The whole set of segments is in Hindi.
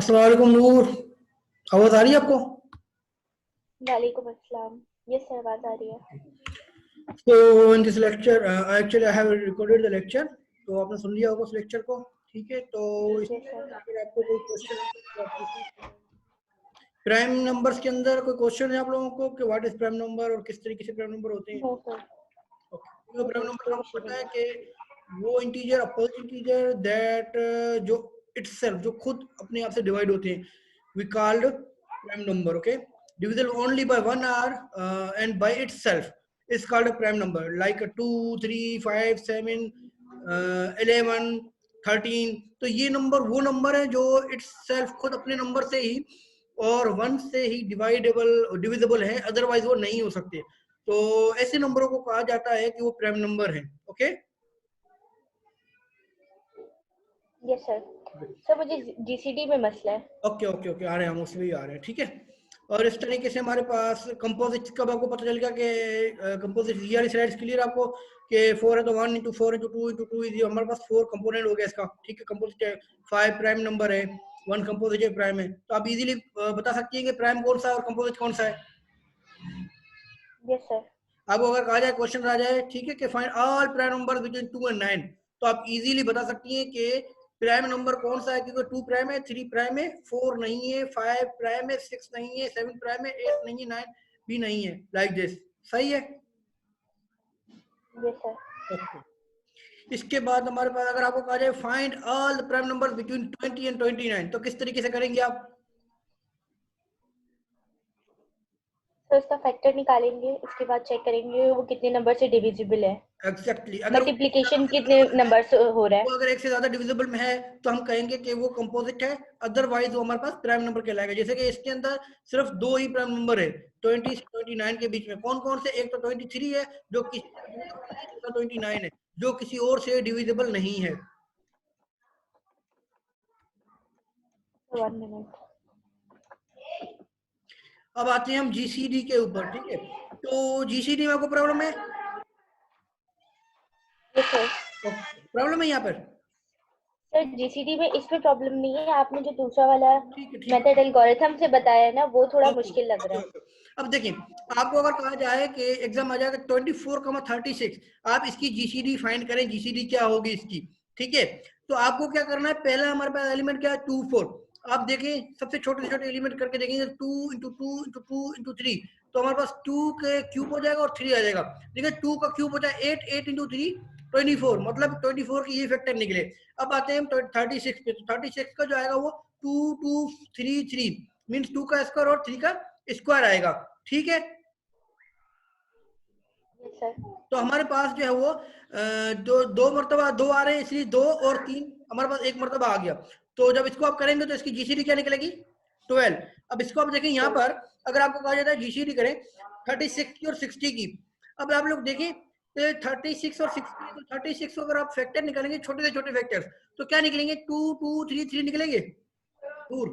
अस्सलाम वालेकुम नूर, आवाज आ रही है आपको? वालेकुम अस्सलाम। यस सर, आवाज आ रही है। So in this lecture, actually I have recorded the lecture, तो आपने सुन लिया होगा उस लेक्चर को। ठीक है, तो यस इसमें सर। अगर आपको कोई क्वेश्चन प्राइम नंबर्स के अंदर कोई क्वेश्चन है आप लोगों को कि व्हाट इज प्राइम नंबर और किस तरीके से प्राइम नंबर होते हैं? No sir. ओके, तो नो प्राइम सर, नंबर कोई आपको इशू पता नहीं है है। कि वो इंटीजर अपोजिट इंटीजर दैट जो इटसेल्फ जो खुद अपने आप से डिवाइड होते हैं, we called prime number. Okay, divisible only by one hour and by itself is called a prime number, like a 2 3 5 7 11 13। तो ये नंबर वो नंबर है जो itself खुद अपने नंबर से ही और वन से ही डिविजिबल है, अदरवाइज वो नहीं हो सकते। तो ऐसे नंबरों को कहा जाता है कि वो प्राइम नंबर है। Okay, yes sir. सर मुझे जीसीडी में मसला है। ओके ओके ओके, आ रहे हैं हम, उसमें भी आ रहे हैं। ठीक है, और इस तरीके से हमारे पास कंपोजिट का आपको पता चल गया कि कंपोजिट ये वाली स्लाइड्स क्लियर आपको कि 4 है तो 1 इंटू 4 इंटू 2 इंटू 2 इज हमारे पास 4 कंपोनेंट हो गया इसका। ठीक है, कंपोजिट है, 5 प्राइम नंबर है, 1 कंपोजिट है प्राइम है। तो आप इजीली बता सकती हैं कि प्राइम कौन सा है और कंपोजिट कौन सा है। Yes sir. आपको अगर कहा जाए, क्वेश्चन आ जाए, ठीक है, कि find all prime number between 2 and 9, तो आप इजीली बता सकती हैं कि प्राइम नंबर कौन सा है, क्योंकि 2 प्राइम है, 3 प्राइम है, 4 नहीं है, 5 प्राइम है, 6 नहीं है, 7 प्राइम है, 8 नहीं है, 9 भी नहीं है, लाइक दिस। सही है? Yes sir. ओके, इसके बाद हमारे पास अगर आपको कहा जाए find all the prime number between 20 and 29, तो किस तरीके से करेंगे आप? सर उसका फैक्टर निकालेंगे, उसके बाद चेक करेंगे वो कितने नंबर से डिविजिबल है। एग्जैक्टली, अगर वो मल्टीप्लिकेशन कितने नंबर से हो रहा है। वो अगर एक से ज्यादा डिविजिबल में है तो हम कहेंगे कि वो कंपोजिट है, अदरवाइज वो हमारे पास प्राइम नंबर कहलाएगा। जैसे कि इसके अंदर सिर्फ 2 ही प्राइम नंबर है 20 से 29 के बीच में। कौन कौन से? एक तो 23 है जो किसी से डिविजिबल नहीं, दूसरा 29 है जो किसी और से डिविजिबल नहीं है। 1 मिनट। अब आते हैं हम जीसीडी के ऊपर। ठीक है, तो जीसीडी में आपको प्रॉब्लम है? Yes sir. प्रॉब्लम है यहाँ पर? सर जीसीडी में इसमें प्रॉब्लम नहीं है, आपने जो दूसरा वाला ठीक है ठीक मेथड है, एल्गोरिथम से बताया है ना, वो थोड़ा ओके मुश्किल लग ओके रहा है। ओके। अब देखिए, आपको अगर कहा जाए कि एग्जाम आ जाएगा 24,36, आप इसकी जीसीडी फाइंड करें, जीसीडी क्या होगी इसकी। ठीक है, तो आपको क्या करना है, पहला हमारे पास एलिमेंट क्या है, 2 4। आप देखें, सबसे छोटे से छोटे एलिमेंट करके देखेंगे, 2 इंटू 2 इंटू 2 इंटू 3, तो हमारे पास 2 के क्यूब हो जाएगा और 3 आ जाएगा। देखिए 2 का क्यूब होता है 8, 8 इंटू 3 24, मतलब 24 के ये फैक्टर निकले। अब आते हैं हम 36 पे, तो 36 का जो आएगा वो 2 2 3 3 मीन्स 2 का स्क्वायर और 3 का स्क्वायर आएगा। ठीक है, यस सर। तो हमारे पास जो है वो दो दो मरतबा 2 आ रहे हैं, इसलिए 2 और 3 हमारे पास एक मरतबा आ गया। तो जब इसको आप करेंगे तो इसकी जीसीडी क्या निकलेगी, 12। अब इसको आप देखें यहाँ पर, अगर आपको कहा जाता है जीसीडी करें 36 की और 60 की। अब आप लोग देखें 36 और 60 है, तो 36 को अगर आप फैक्टर निकालेंगे, छोटे से छोटे फैक्टर्स, तो क्या निकलेंगे, 2 2 3 3 निकलेंगे दूर।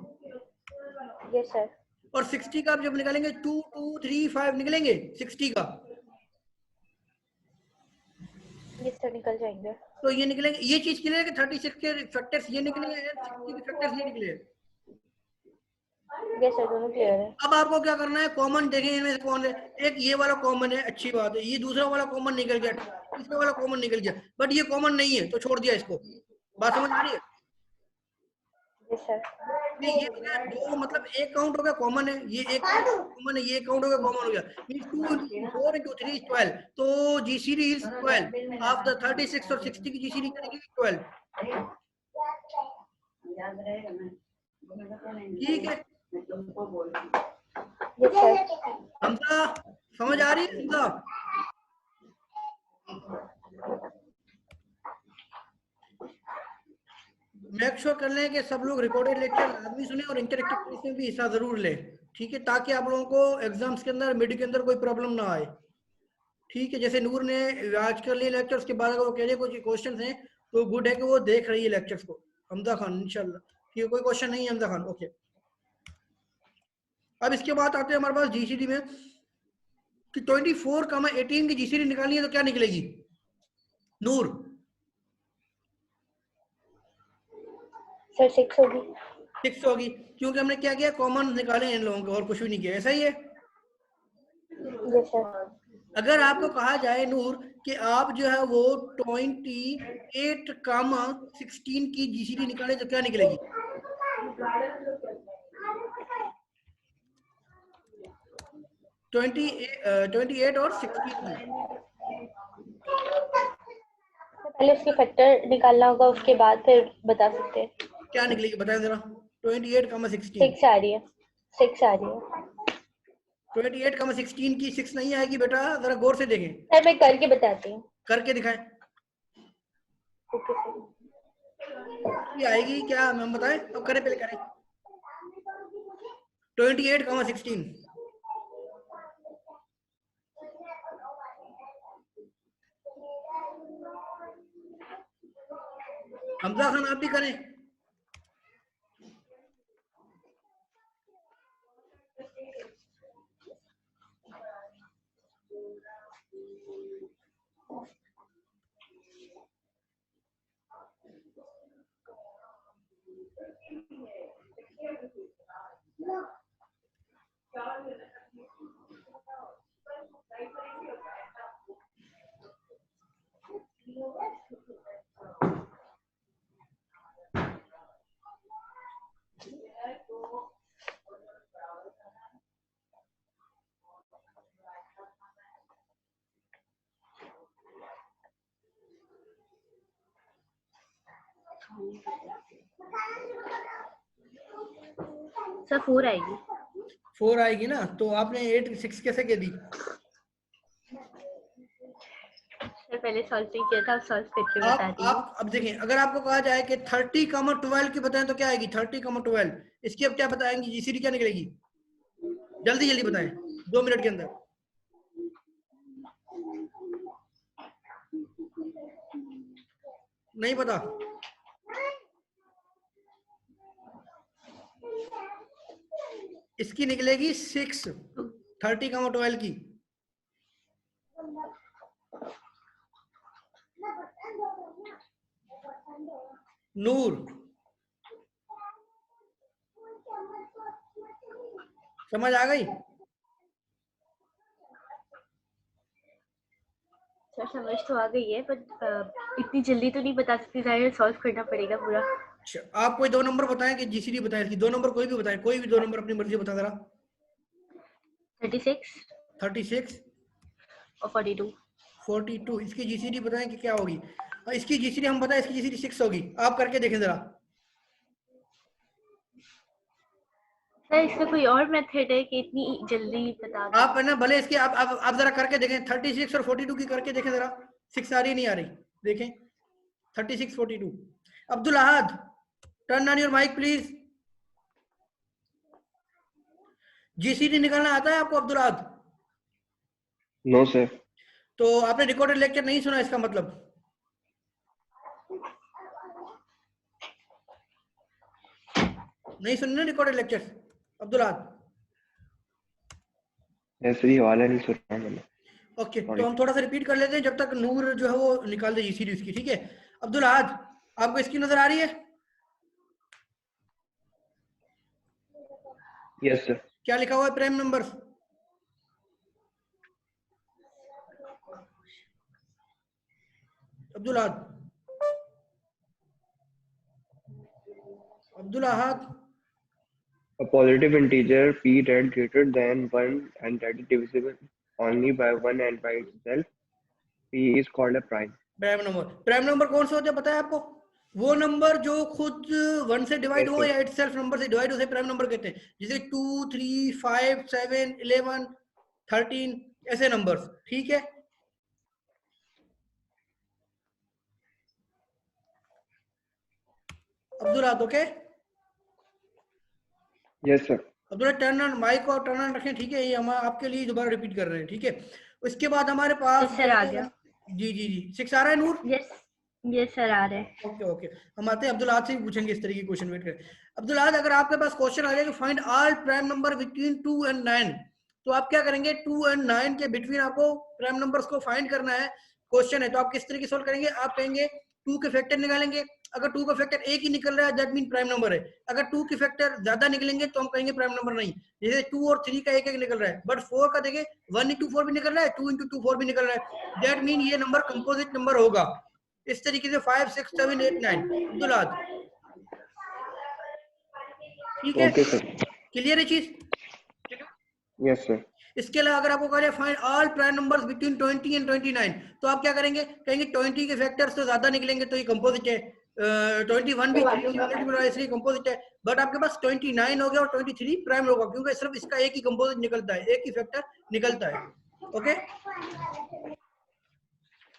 Yes sir. और 60 का आप जब निकालेंगे 2 2 3 5 निकलेंगे 60 का। यस सर, निकल जाएंगे। तो ये निकलेंगे, ये चीज क्लियर है कि 36 के फैक्टर्स ये निकले हैं, 60 के फैक्टर्स ये निकले हैं। यस सर, दोनों क्लियर है। अब आपको क्या करना है, कॉमन देखें इनमें से कौन है। एक ये वाला कॉमन है, अच्छी बात है, ये दूसरा वाला कॉमन निकल गया, तीसरा वाला कॉमन निकल गया, बट ये कॉमन नहीं है तो छोड़ दिया इसको। बात समझ आ रही है? Yes sir. नहीं, ये हो गया दो, मतलब एक काउंट हो गया कॉमन है, ये एक काउंट कॉमन है, ये काउंट हो गया कॉमन हो गया, मींस 2 इंटू 2 4 इंटू 3 इज 12। तो जीसीडी इज 12 ऑफ द 36 और 60 की जीसीडी क्या निकलेगी, 12। ठीक है, यस सर। हमजा समझ आ रही है हमजा? मेक श्योर कर लें कि सब लोग रिकॉर्डेड लेक्चर लाजमी सुने और इंटरेक्टिव क्विज में भी हिस्सा जरूर लें। ठीक है, ताकि आप लोगों को एग्जाम्स के अंदर, मिड के अंदर कोई प्रॉब्लम ना आए। ठीक है, जैसे नूर ने आज कर लिए लेक्चर्स के बाद अगर वो कह रहे कुछ क्वेश्चन हैं, तो गुड है कि वो देख रही है लेक्चर्स को। हमजा खान इंशाल्लाह, ठीक है, कोई क्वेश्चन नहीं है हमजा खान, ओके। अब इसके बाद आते हैं हमारे पास जीसीडी में कि 24,18 की जीसीडी निकालनी है तो क्या निकलेगी नूर? सर 6 होगी। 6 होगी, क्योंकि हमने क्या किया, कॉमन निकाले इन लोगों के और कुछ भी नहीं किया। ऐसा ही है। Yes sir. अगर आपको कहा जाए नूर कि आप जो है वो 28, 16 की जीसीडी निकाले तो क्या निकलेगी? 28 और 16 की पहले उसके फैक्टर निकालना होगा, उसके बाद फिर बता सकते हैं। क्या निकलेगी बताएं जरा। 28, 16। 6 आ रही है, 6 आ रही है। 28, 16 की 6 नहीं आएगी बेटा, जरा गौर से देखें। सर मैं करके बताती हूँ। करके दिखाएं। Okay sir. ये आएगी क्या मैम बताएं, अब करें, पहले करें। 28, 16। हमजा खान आप भी करें। सर 4 आएगी। 4 आएगी ना, तो आपने 8 6 कैसे कह दी? सर पहले सॉल्व नहीं किया था, अब सॉल्व करके बता रही हूँ। आप अब देखें, अगर आपको कहा जाए कि 30, 12 की बताएं तो क्या आएगी? 30, 12 इसकी अब क्या बताएंगी? जीसीडी क्या निकलेगी? जल्दी जल्दी बताएं, 2 मिनट के अंदर। नहीं पता? इसकी निकलेगी 6, 30, 12 की। नूर समझ आ गई? सर समझ तो आ गई है, बट इतनी जल्दी तो नहीं बता सकती, जाहिर सॉल्व करना पड़ेगा पूरा। अच्छा, आप कोई 2 नंबर बताएं कि जीसीडी बताएं इसकी। 2 नंबर कोई भी बताएं, कोई भी 2 नंबर अपनी मर्जी बता जरा। 36 36 और 42। 42 इसकी जीसीडी बताएं कि क्या होगी। और इसकी जीसीडी हम बताएं, इसकी जीसीडी 6 होगी। आप करके देखें जरा। सर इसमें कोई और मेथड है कि इतनी जल्दी बता दो? आप है ना भले इसकी आप जरा करके देखें। 36 और 42 की करके देखें जरा। 6 आ रही नहीं आ रही, देखें। 36, 42। Abdul Ahad, turn on your mic please. GCD निकालना आता है आपको अब्दुल अहद? No sir. तो आपने रिकॉर्डेड लेक्चर नहीं सुना इसका मतलब? नहीं सुनने रिकॉर्डेड लेक्चर अब्दुल अहद? ऐसे ही वाला नहीं सुना मैंने। ओके, तो हम थोड़ा सा रिपीट कर लेते हैं जब तक नूर जो है वो निकाल दे जीसीडी उसकी, ठीक है? अब्दुल अहद, आपको इसकी नजर आ रही है? Yes sir. क्या लिखा हुआ है prime number? Abdul Ahad, Abdul Ahad. A positive integer p that greater than 1 and that is divisible only by 1 and by itself, p is called a prime. Prime number कौन से होते हैं पता है आपको? वो नंबर जो खुद 1 से डिवाइड हो या इटसेल्फ नंबर से डिवाइड हो, प्राइम नंबर कहते हैं। जैसे 2, 3, 5, 7, 11, 13 ऐसे नंबर्स, ठीक है? Abdul Ahad, okay? Yes sir. Abdullah, turn on mic और टर्न ऑन रखें, ठीक है? ये हम आपके लिए दोबारा रिपीट कर रहे हैं, ठीक है? उसके बाद हमारे पास सर आ गया। जी जी जी 6 आ रहा है नूर? यस यस सर आ रहा है। ओके ओके, हम आते हैं अब्दुल अहद से भी पूछेंगे इस तरीके के क्वेश्चन। वेट करें अब्दुल अहद, अगर आपके पास क्वेश्चन आ जाए कि find all prime number between 2 and 9, तो आप क्या करेंगे? 2 and 9 के बिटवीन आपको प्राइम नंबर्स को फाइंड करना है। क्वेश्चन है तो आप किस तरीके सोल्व करेंगे? आप कहेंगे 2 के फैक्टर निकालेंगे। अगर 2 का फैक्टर एक ही निकल रहा है दैट मीन प्राइम नंबर है। अगर 2 के फैक्टर ज्यादा निकलेंगे तो हम कहेंगे प्राइम नंबर नहीं। जैसे 2 और 3 का एक एक निकल रहा है, बट 4 का देखिए 1 into 4 भी निकल रहा है, 2 into 2 4 भी निकल रहा है, दैट मीन ये नंबर कंपोजिट नंबर होगा। इस तरीके से 5 6 7 8 9 अब्दुल आद, ठीक है? Okay sir. क्लियर है चीज? Yes sir. इसके अलावा अगर आपको कहा find all prime numbers between 20 and 29, तो आप क्या करेंगे? कहेंगे 20 के फैक्टर्स तो ज्यादा निकलेंगे तो ये कंपोजिट है, 21 भी 3 से मल्टीप्लाई है इसलिए कंपोजिट है, बट आपके पास 29 हो गया और 23 प्राइम होगा क्योंकि सिर्फ इसका एक ही कंपोजिट निकलता है, एक ही फैक्टर निकलता है। Okay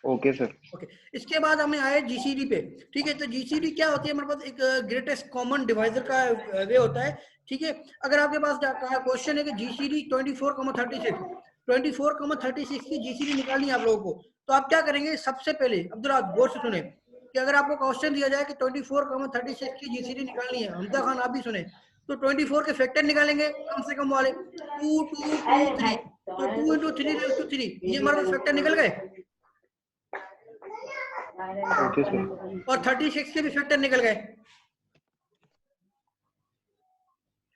okay sir. ओके इसके बाद हमें आए जीसीडी पे। ठीक है, तो जीसीडी क्या होती है? हमारे पास एक ग्रेटेस्ट कॉमन डिवाइजर का वे होता है। ठीक है, अगर आपके पास क्वेश्चन है कि जीसीडी 24,36 24,36 की जीसीडी निकालनी है आप लोगों को, तो आप क्या करेंगे? सबसे पहले अब्दुल्ला गौर से सुने कि अगर आपको क्वेश्चन दिया जाए कि 24,36 की जीसीडी निकालनी है, हमजा खान आप भी सुने, तो 24 के फैक्टर निकालेंगे कम से कम वाले 2 2 2 3, तो 2 into 3 ये हमारे पास फैक्टर निकल गए ओके सर। और 36 के भी फैक्टर निकल गए।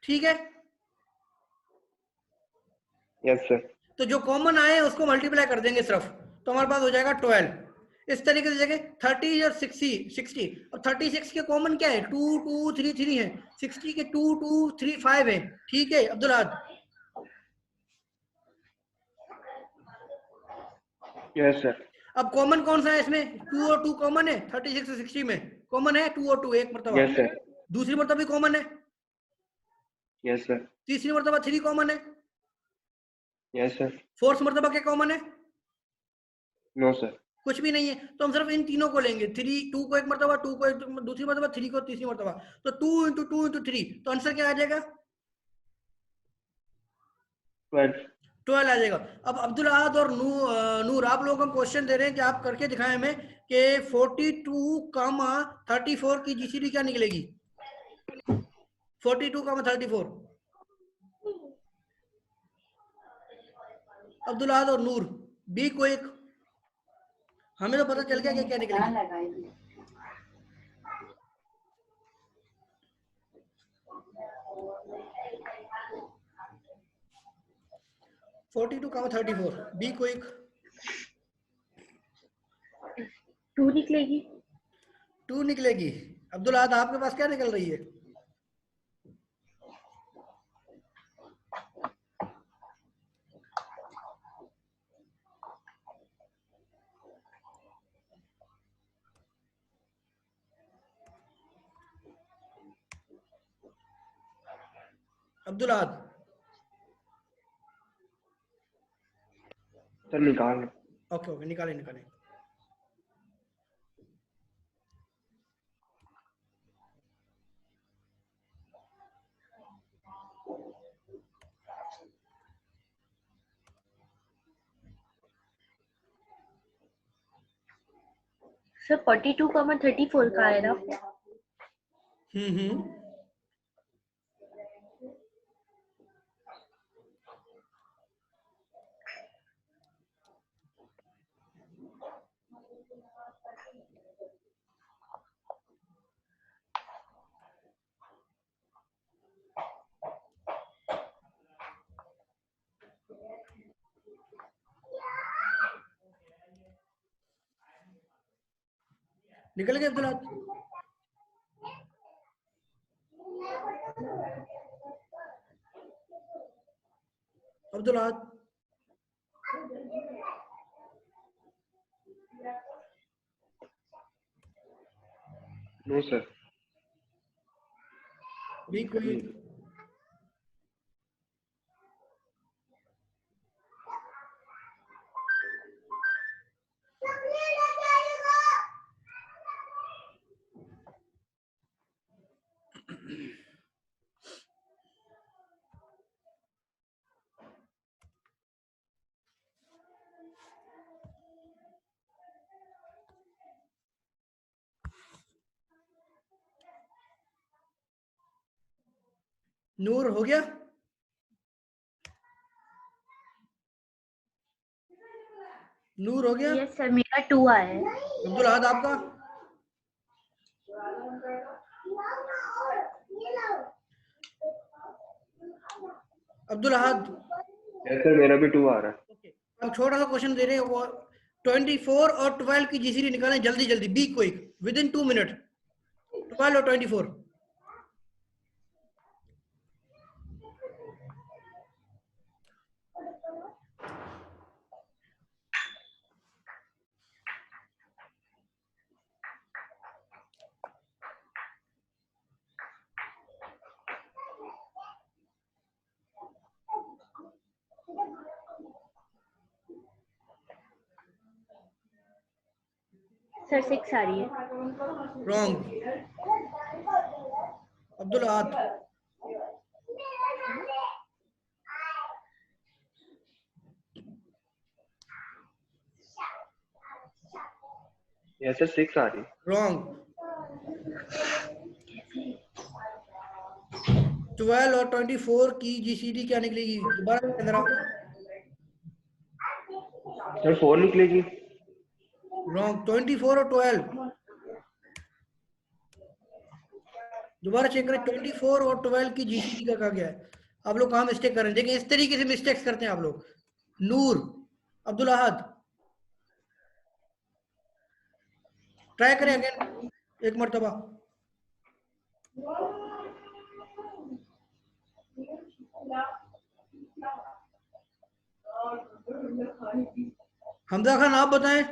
ठीक है, यस सर। तो जो कॉमन आए उसको मल्टीप्लाई कर देंगे सिर्फ, तो हमारे पास हो जाएगा 12। इस तरीके से जगह 30 और 60 और 36 के कॉमन क्या है? 2 2 3 3 है, 60 के 2 2 3 5 है। ठीक है अब्दुल आद, यस सर। अब कॉमन कौन सा है इसमें? 2 और 2 कॉमन है, 36 और 60 में कॉमन है 2 और 2 एक मरतबा, यस सर। दूसरी मरतबा भी कॉमन है, यस सर। तीसरी मरतबा 3 कॉमन है, यस सर। फोर्थ मरतबा क्या कॉमन है? No sir. कुछ भी नहीं है, तो हम सिर्फ इन तीनों को लेंगे, 3 2 को एक मरतबा, 2 को एक दूसरी मरतबा, 3 को तीसरी मरतबा, तो 2 into 2 into 3, तो आंसर क्या आ जाएगा? 12। 12 आ जाएगा। अब अब्दुल अहद और नूर आप लोगों को क्वेश्चन दे रहे हैं कि आप करके दिखाएं हमें कि 42,34 की जीसीडी क्या निकलेगी? 42,34 अब्दुल अहद और नूर बी को एक, हमें तो पता चल गया कि क्या निकलेगी। 42,34 बी को एक 2 निकलेगी। 2 निकलेगी। अब्दुल अहद आपके पास क्या निकल रही है? अब्दुल अहद सर निकाल। ओके ओके निकालें निकालें। सर 42,34 का है ना? निकल गए अब्दुल अहद? अब्दुल अहद नो सर। बी को एक नूर हो गया? नूर हो गया? यस सर मेरा 2 आया है। अब्दुल अहद आपका? अब्दुल अहद? यस सर, मेरा भी 2 आ रहा है। ओके, अब छोटा सा क्वेश्चन दे रहे हैं वो 24 और 12 की जीसीडी निकालें जल्दी जल्दी, be quick, with in 2 minute, 12 और 24। सर 6 आ रही है। रॉन्ग। अब्दुल अहद? यस सर, 6 आ रही है। रॉन्ग। 12 और 24 की जीसीडी क्या निकलेगी, दोबारा जरा। सर 4 निकलेगी। रॉन्ग। 24 और 12, दोबारा चेक करें। 24 और 12 की जीसीडी का क्या है? आप लोग कहाँ मिस्टेक कर रहे हैं? देखिए इस तरीके से मिस्टेक्स करते हैं आप लोग। नूर, अब्दुल अहद, ट्राई करें अगेन एक मरतबा। हमजा खान आप बताएं।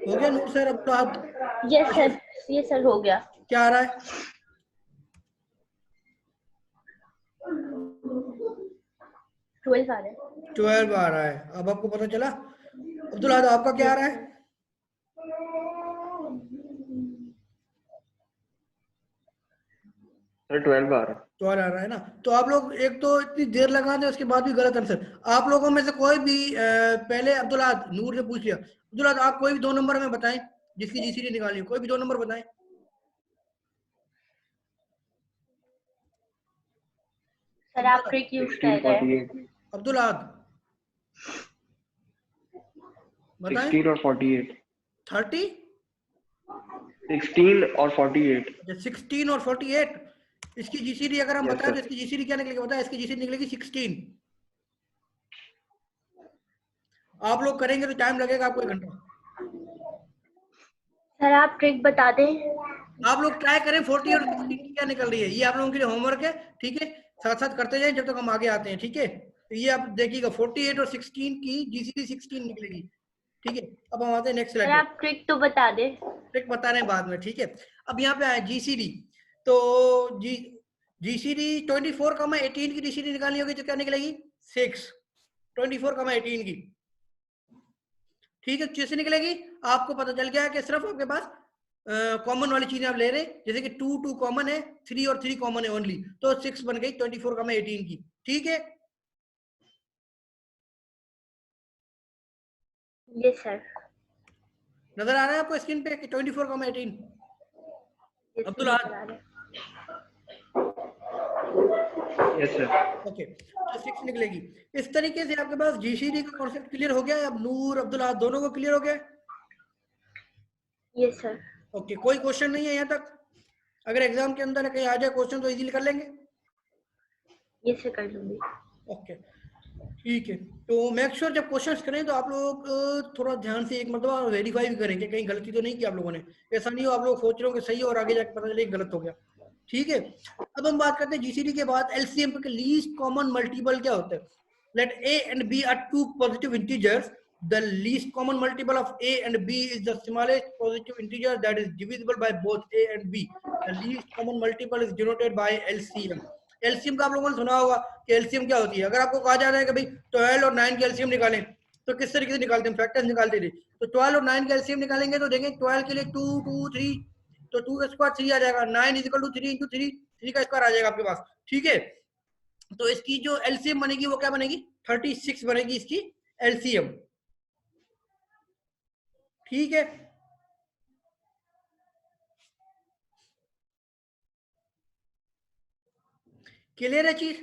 हो गया नूर सर, अब्दुल अहद? यस सर, ये सर हो गया। क्या आ रहा है? 12 आ रहा है। 12 आ रहा है। अब आपको पता चला। अब्दुल अहद आपका क्या आ रहा है? सर 12 आ रहा है। 12 आ रहा है ना। तो आप लोग एक तो इतनी देर लगाते हैं, उसके बाद भी गलत आंसर। आप लोगों में से कोई भी पहले अब्दुल अहद, नूर से पूछ लिया। अब्दुल अहद आप कोई भी 2 नंबर में बताएं जिसकी जीसीडी निकाली, कोई भी 2 नंबर बताएं। सर आप ट्रिक यूज 16, कर रहे हैं। 48। अब्दुल अहद बताएं। 16 और 48। 30? 16 और 48। 16 और 48। इसकी जीसीडी अगर हम यस बताएं तो सर। इसकी जीसीडी क्या निकलेगी बताएं? इसकी जीसीडी निकलेगी 16। आप लोग करेंगे तो टाइम लगेगा आपको 1 घंटा। सर आप ट्रिक बता दें। आप लोग ट्राई करें 40 और 16 की क्या निकल रही है, ये आप लोगों के लिए होमवर्क है। ठीक है, साथ साथ करते जाएं जब तक हम आगे आते हैं। ठीक है, तो ये आप देखिएगा 48 और 16 की जीसीडी 16 निकलेगी। ठीक है, अब हम आते हैं नेक्स्ट सर स्लाइड पे। आप ट्रिक तो बता दें। ट्रिक बता रहे हैं बाद में। ठीक है, अब यहाँ पे आए जीसीडी। तो जीसीडी 24,18 की जीसीडी निकालनी होगी तो क्या निकलेगी? 6। 24,18 की। ठीक है, कैसे निकलेगी? आपको पता चल गया कि सिर्फ आपके पास कॉमन वाली चीजें आप ले रहे हैं, जैसे कि 2 कॉमन है, 3 और 3 कॉमन है ओनली, तो 6 बन गई 24,18 की। ठीक है, यस सर। नजर आ रहा है आपको स्क्रीन पे कि 24,18? यस सर अब्दुल नजर अहद? आ रहा है। Yes sir. ओके, तो 6 निकलेगी। इस तरीके से आपके पास जीसीडी का कॉन्सेप्ट क्लियर हो गया है। अब नूर, अब्दुल अहद दोनों को क्लियर हो गया है? Yes sir. ओके, कोई क्वेश्चन नहीं है यहाँ तक? अगर एग्जाम के अंदर कहीं आ जाए क्वेश्चन तो इजीली कर लेंगे। यस सर कर लूंगी। ओके, ठीक है। तो मेक श्योर जब क्वेश्चंस करें तो आप लोग थोड़ा ध्यान से एक मतलब वेरीफाई भी करें कि कहीं गलती तो नहीं की आप लोगों ने। ऐसा नहीं हो आप लोग सोच रहे हो कि सही हो और आगे जाकर पता चले गलत हो गया। ठीक है, अब हम बात करते हैं जीसीडी के बाद एलसीएम के लीस्ट कॉमन मल्टीपल क्या होता है। Let A and B are 2 positive integers, the least common multiple of a and b is the smallest positive integer that is divisible by both a and b. The least common multiple is denoted by LCM. LCM का आप लोगों ने सुना होगा कि एलसीएम क्या होती है। अगर आपको कहा जा रहा है कि भाई 12 और 9 के एलसीएम निकालें तो किस तरीके से निकालते हैं? फैक्टर्स निकालते थे। तो 12 और 9 के एलसीएम निकालेंगे तो देखें 12 के लिए 2 2 3, तो 2 का स्क्वायर 3 आ जाएगा। 9 इज इक्वल टू 3 इंटू 3, 3 का स्क्वायर आ जाएगा आपके पास। ठीक है, तो इसकी जो एलसीएम बनेगी वो क्या बनेगी? 36 बनेगी इसकी एलसीएम। ठीक है, क्लियर है चीज?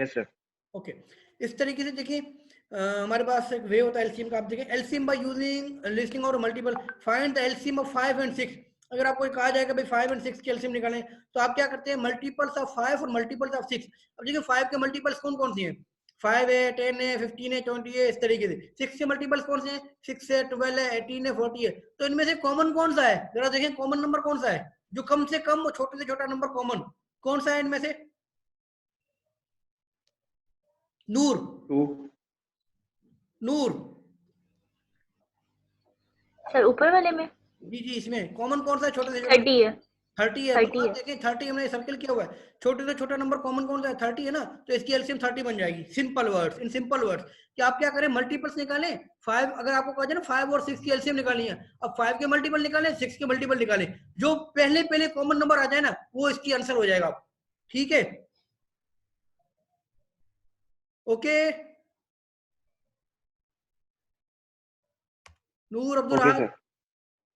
Yes, sir. ओके, इस तरीके से देखिए हमारे पास एक वे होता है एलसीएम का। आप देखिए एलसीएम बाय यूजिंग लिस्टिंग और multiple, find the LCM of 5 and 6। अगर आपको कहा जाएगा भाई 5 and 6 की एलसीएम निकालें, तो आप क्या करते हैं, मल्टीपल्स ऑफ 5 और मल्टीपल्स ऑफ 6। अब देखिए 5 के मल्टीपल्स कौन कौन सी हैं, 5 है, 10 है, 15 है, 20 है, इस तरीके से। 6 के मल्टीपल्स कौन से हैं, 6 है, 12 है, 18 है, 40 है। तो इनमें से कॉमन कौन सा है, जरा देखें कॉमन नंबर कौन सा है, जो कम से कम और छोटे से छोटा नंबर कॉमन कौन सा है इनमें से। नूर, 2. नूर सर ऊपर वाले में जी जी, इसमें कॉमन कौन सा है छोटे से छोटा, 30 है। 30 है। 30 तो आप है। देखें 30 हमने सर्कल किया हुआ है, छोटे से छोटा नंबर कॉमन कौन सा है, 30 है ना, तो इसकी एलसीएम 30 बन जाएगी। Simple words, in simple words कि आप क्या करें, मल्टीपल्स निकालें। 5 अगर आपको कहा जाए ना 5 और 6 की एलसीएम निकालनी है, अब 5 के मल्टीपल निकालें, 6 के मल्टीपल निकालें, जो पहले पहले कॉमन नंबर आ जाए ना वो इसकी आंसर हो जाएगा। ठीक है, ओके। नूर अब्दुल Okay, sir.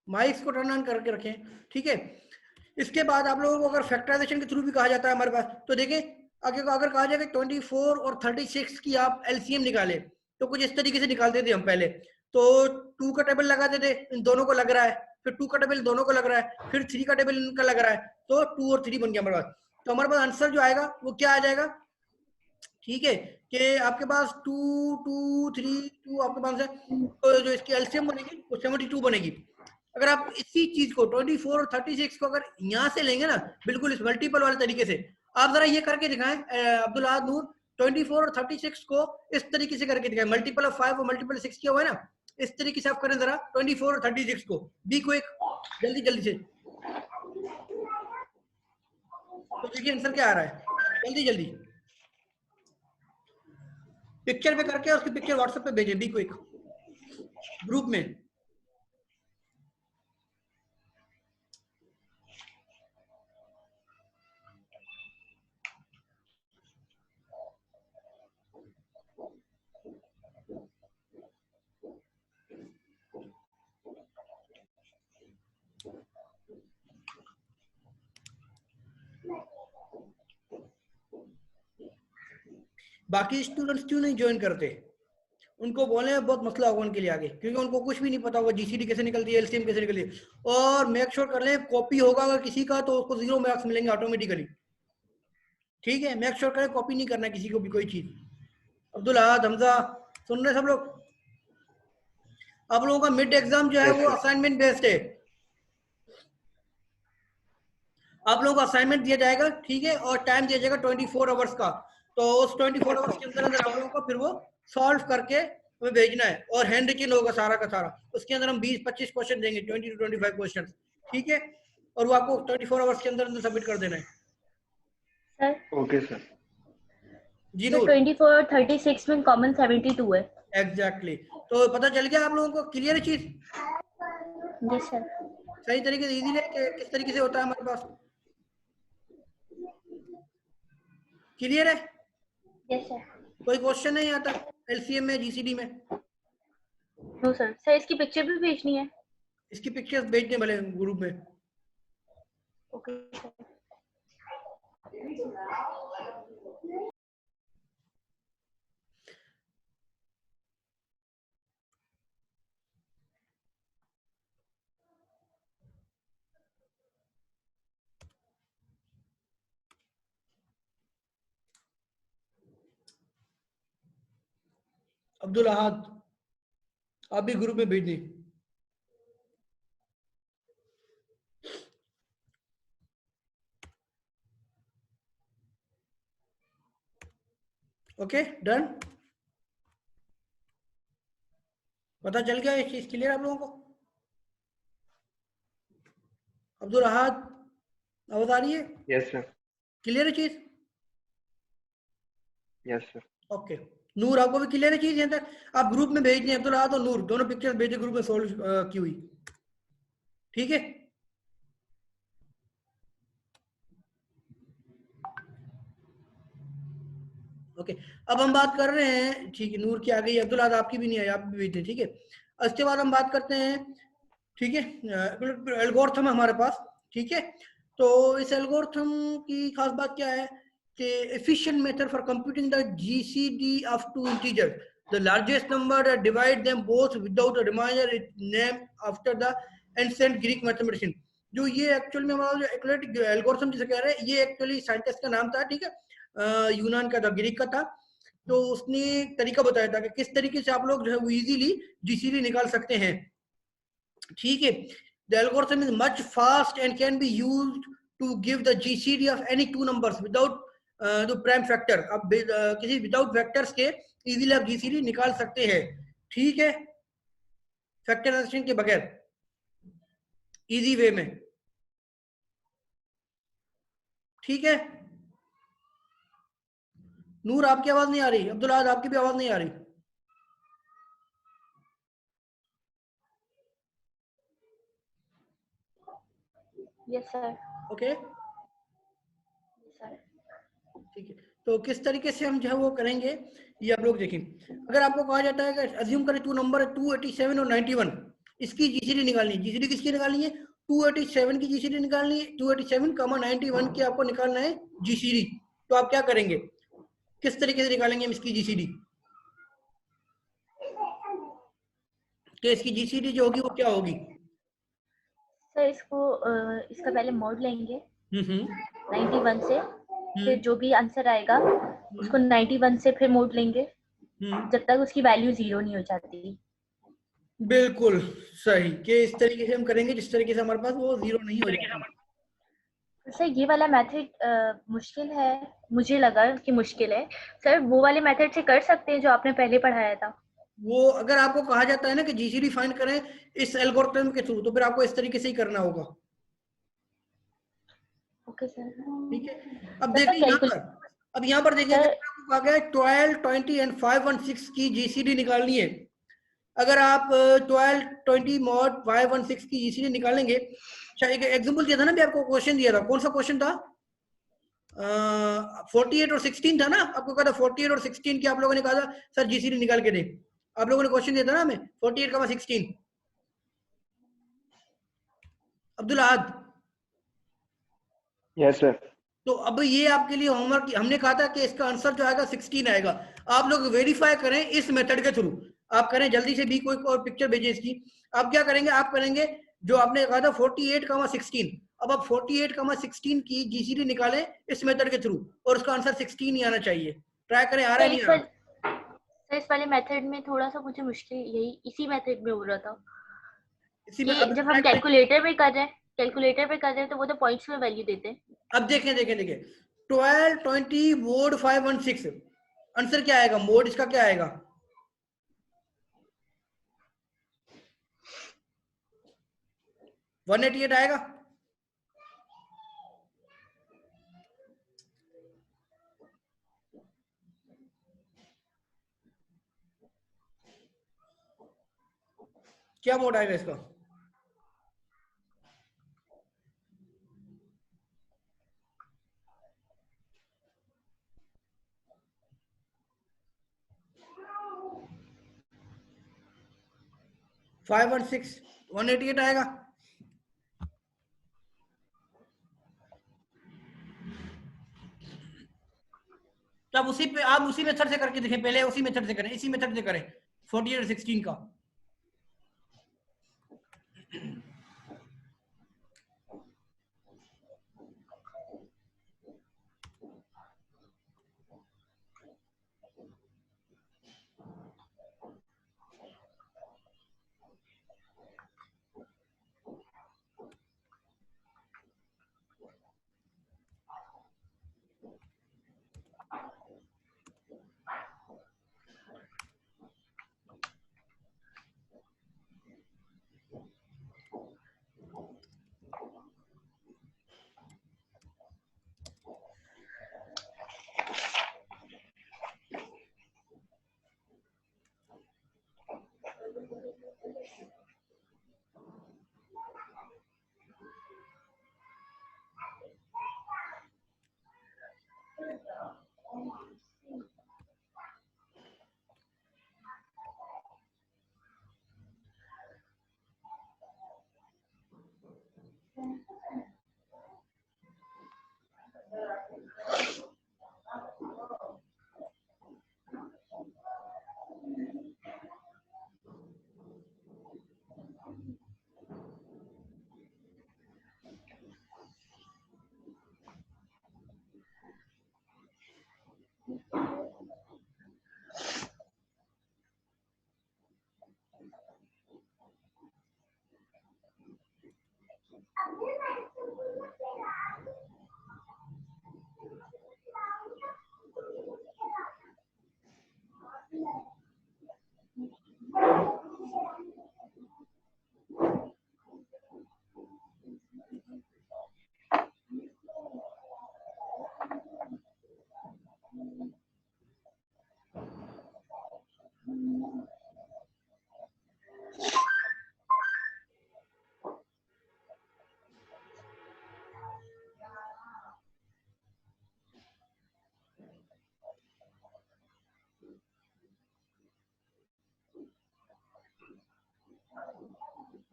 माइक्स को टर्न ऑन करके रखें। ठीक है, इसके बाद आप लोगों को अगर फैक्टराइजेशन के थ्रू भी कहा जाता है हमारे पास, तो देखें अगर कहा जाए 24 और 36 की आप एलसीएम निकालें, तो कुछ इस तरीके से निकालते थे हम पहले। तो 2 का टेबल लगाते थे, इन दोनों को लग रहा है, फिर 2 का टेबल दोनों को लग रहा है, फिर 3 का टेबल इनका लग रहा है, तो 2 और 3 बन गया हमारे पास। तो हमारे पास आंसर जो आएगा वो क्या आ जाएगा, ठीक है, कि आपके पास 2 2 3 2 आपके पास है, तो जो इसकी एलसीएम बनेगी वो 72 बनेगी। अगर आप इसी चीज को 24 और 36 को अगर यहाँ से लेंगे ना, बिल्कुल इस मल्टीपल वाले तरीके से, आप जरा ये करके दिखाएं अब्दुल अहद नूर, 24 और 36 को इस तरीके से करके दिखाएं, मल्टीपल ऑफ 5 और मल्टीपल 6 किया हुआ है ना, इस तरीके से आप करें जरा 24 और 36 को। बी क्विक, जल्दी जल्दी से, तो देखिए आंसर क्या आ रहा है, जल्दी जल्दी पिक्चर पे करके उसकी पिक्चर व्हाट्सएप पे भेजें, बी क्विक ग्रुप में। बाकी स्टूडेंट्स क्यों नहीं ज्वाइन करते, उनको बोले बहुत मसला होगा उनके लिए आगे, क्योंकि उनको कुछ भी नहीं पता होगा जीसीडी कैसे निकलती है, एलसीएम कैसे निकलती है। और मेक श्योर कर लें कॉपी होगा अगर किसी का तो उसको 0 मार्क्स मिलेंगे ऑटोमेटिकली। ठीक है, मेक श्योर करें कॉपी नहीं करना किसी को भी कोई चीज। अब्दुल अहद, हमजा, सुन रहे सब लोग। आप लोगों का मिड एग्जाम जो है Yes, वो sir. असाइनमेंट बेस्ड है, आप लोगों को असाइनमेंट दिया जाएगा, ठीक है, और टाइम दिया जाएगा 24 आवर्स का। तो उस 24 आवर्स के अंदर अंदर आप लोगों को फिर वो सॉल्व करके हमें भेजना है, और हैंड रिटन होगा सारा का सारा। उसके अंदर हम 20-25 क्वेश्चन देंगे, 20 to 25 क्वेश्चन, ठीक है, और वो आपको 24 आवर्स के अंदर अंदर सबमिट कर देना है। Sir Okay, sir. जी तो नूर, 24 और 36 में कॉमन 72 है। एग्जैक्टली। तो पता चल गया आप लोगों को, क्लियर है चीज, जी सर। सही तरीके से इजीली किस तरीके से होता है हमारे पास, क्लियर है, यस सर। कोई क्वेश्चन नहीं आता एलसीएम में, जीसीडी में। No sir. सर इसकी पिक्चर भी भेजनी है। इसकी पिक्चर्स भेज दें भले ग्रुप में। Okay sir. अब्दुल अहद, आप भी ग्रुप में भेज दें। ओके डन, पता चल गया ये चीज, क्लियर आप लोगों को। अब्दुल अहद, आवाज आ रही है, Yes, sir. क्लियर है चीज, Yes, sir. ओके। नूर, आपको भी क्लियर है चीज यहाँ तक, आप ग्रुप में भेज दें, अब्दुल अहद और नूर दोनों पिक्चर्स भेजे ग्रुप में सोल्व की हुई, ठीक है। ओके, अब हम बात कर रहे हैं, ठीक है, नूर की आ गई, अब्दुल अहद आपकी भी नहीं आई, आप भी भेज दें, ठीक है। उसके बाद हम बात करते हैं, ठीक है, एल्गोरिथम है हमारे पास, ठीक है। तो इस एल्गोरिथम की खास बात क्या है efficient method for computing the GCD of two integers. The largest number divide them both without a reminder is named after the ancient Greek mathematician. जो ये एक्चुअल में हमारा जो एक्यूरेट एल्गोरिथम जिसे कह रहे हैं, ये एक्चुअली साइंटिस्ट का नाम था, ठीक है, यूनान का था, ग्रीक का था. तो उसने तरीका बताया था कि किस तरीके से आप लोग जो है वो इजीली जीसीडी निकाल सकते हैं. ठीक है. The algorithm is much fast and can be used to give the GCD of any two numbers without the prime factor. अब किसी विदाउट वेक्टर्स के इजीली आप जीसीडी निकाल सकते हैं. ठीक है, फैक्टराइजेशन के बगैर इजी वे में. ठीक है. नूर आपकी आवाज नहीं आ रही, अब्दुल आद आपकी भी आवाज नहीं आ रही. Yes sir. ओके, सर ठीक है. तो किस तरीके से हम जो है वो करेंगे ये आप लोग देखें. अगर आपको कहा जाता है कि अज्यूम करें टू नंबर है 287 और 91, इसकी जीसीडी निकालनी है. जीसीडी किसकी निकालनी है? 287 की जीसीडी निकालनी है. 287, 91 की आपको निकालना है जीसीडी. तो आप क्या करेंगे, किस तरीके से निकालेंगे हम इसकी जीसीडी? तो इसकी जीसीडी जो होगी वो क्या होगी? सर इसका पहले मोड लेंगे 91 से, फिर हम्म, जो भी आंसर आएगा उसको 91 से फिर मोड लेंगे जब तक उसकी वैल्यू 0 नहीं हो जाती. बिल्कुल सही. कि इस तरीके से हम करेंगे जिस तरीके से हमारे पास वो 0 नहीं हो जाएगा. सर ये वाला मेथड मुश्किल है, मुझे लगा कि मुश्किल है. सर वो वाले मेथड से कर सकते हैं जो आपने पहले पढ़ाया था. वो अगर आपको कहा जाता है ना कि जीसीडी फाइंड करें इस एल्गोरिथम के थ्रू, तो फिर आपको इस तरीके से ही करना होगा. Okay sir. ठीक है. अब देखिए यहाँ पर, अब यहाँ पर देखिए, आपको कहा गया 12, 20 एंड 516 की जीसीडी निकालनी है. अगर आप 12, 20 मॉड 516 की जीसीडी निकालेंगे. अच्छा, एक एग्जांपल दिया था ना भी, आपको क्वेश्चन दिया था. कौन सा क्वेश्चन था? 48 और 16 था ना. आपको कहा था 48 और 16 की आप लोगों ने कहा था सर जीसीडी निकाल के दे. आप लोगों ने क्वेश्चन दिया था ना हमें 48 का 16. अब्दुल आद. Yes, sir. तो अब ये आपके लिए होमवर्क, हमने कहा था कि इसका आंसर जो आएगा 16 आएगा. आप लोग वेरीफाई करें इस मेथड के थ्रू. आप करें जल्दी से भी, कोई और पिक्चर भेजिए इसकी. आप क्या करेंगे, आप करेंगे जो आपने कहा था 48 का 16. अब आप 48 का 16 की जीसीडी निकालें इस मेथड के थ्रू, और उसका आंसर 16 ही आना चाहिए. ट्राई करें, आ रहा है नहीं आ रहा? सर इस वाले मेथड में थोड़ा सा मुझे मुश्किल यही इसी मेथड में हो रहा था इसी में कि अब जब हम कैलकुलेटर पे कर रहे हैं तो वो तो पॉइंट्स में वैल्यू देते हैं. अब देखें 12, 20 मोड 516, आंसर क्या आएगा? मोड इसका क्या आएगा? 188 आएगा. क्या मोड आएगा इसका? फाइव वन सिक्स 188 आएगा. तो आप उसी मेथड से करके देखें. पहले उसी मेथड से करें, इसी मेथड से करें 48 और 16 का.